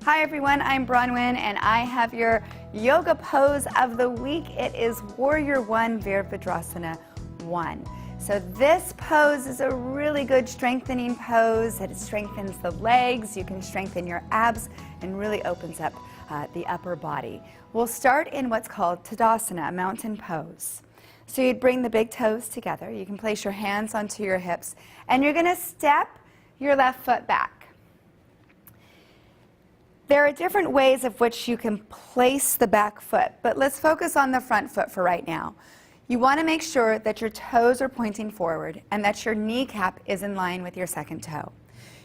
Hi everyone, I'm Bronwyn and I have your yoga pose of the week. It is Warrior One Virabhadrasana 1. So this pose is a really good strengthening pose. It strengthens the legs, you can strengthen your abs, and really opens up the upper body. We'll start in what's called Tadasana, a mountain pose. So you'd bring the big toes together, you can place your hands onto your hips, and you're going to step your left foot back. There are different ways of which you can place the back foot, but let's focus on the front foot for right now. You want to make sure that your toes are pointing forward and that your kneecap is in line with your second toe.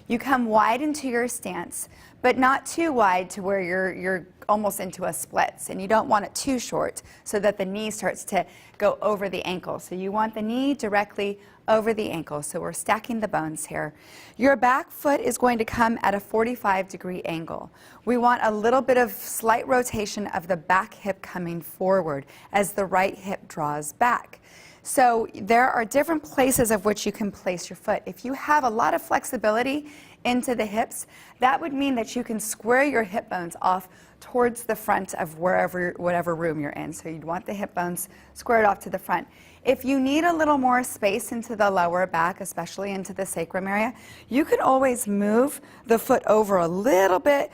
You come wide into your stance, but not too wide to where you're almost into a splits, and you don't want it too short so that the knee starts to go over the ankle. So you want the knee directly over the ankle. So we're stacking the bones here. Your back foot is going to come at a 45-degree angle. We want a little bit of slight rotation of the back hip coming forward as the right hip draws back. So there are different places of which you can place your foot. If you have a lot of flexibility into the hips, that would mean that you can square your hip bones off towards the front of whatever room you're in. So you'd want the hip bones squared off to the front. If you need a little more space into the lower back, especially into the sacrum area, you can always move the foot over a little bit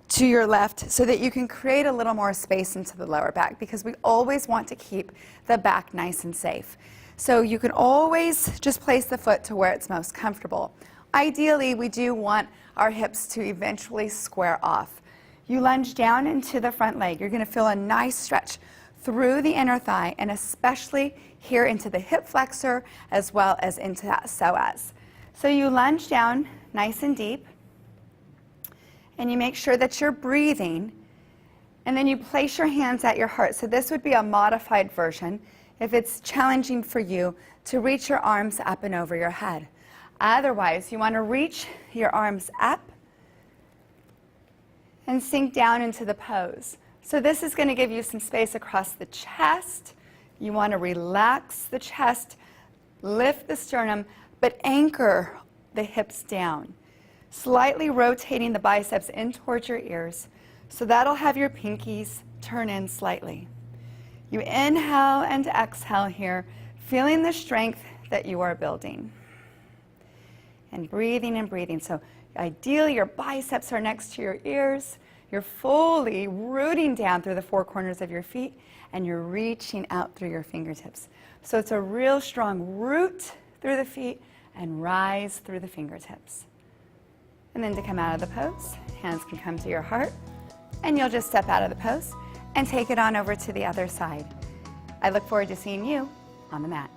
to your left so that you can create a little more space into the lower back, because we always want to keep the back nice and safe. So you can always just place the foot to where it's most comfortable. Ideally, we do want our hips to eventually square off. You lunge down into the front leg. You're going to feel a nice stretch through the inner thigh, and especially here into the hip flexor as well as into that psoas. So you lunge down nice and deep, and you make sure that you're breathing, and then you place your hands at your heart. So this would be a modified version if it's challenging for you to reach your arms up and over your head. Otherwise, you want to reach your arms up and sink down into the pose. So this is going to give you some space across the chest. You want to relax the chest, lift the sternum, but anchor the hips down. Slightly rotating the biceps in towards your ears, so that'll have your pinkies turn in slightly. You inhale and exhale here, feeling the strength that you are building. And breathing and breathing. So ideally your biceps are next to your ears, you're fully rooting down through the four corners of your feet, and you're reaching out through your fingertips. So it's a real strong root through the feet and rise through the fingertips. And then to come out of the pose, hands can come to your heart, and you'll just step out of the pose and take it on over to the other side. I look forward to seeing you on the mat.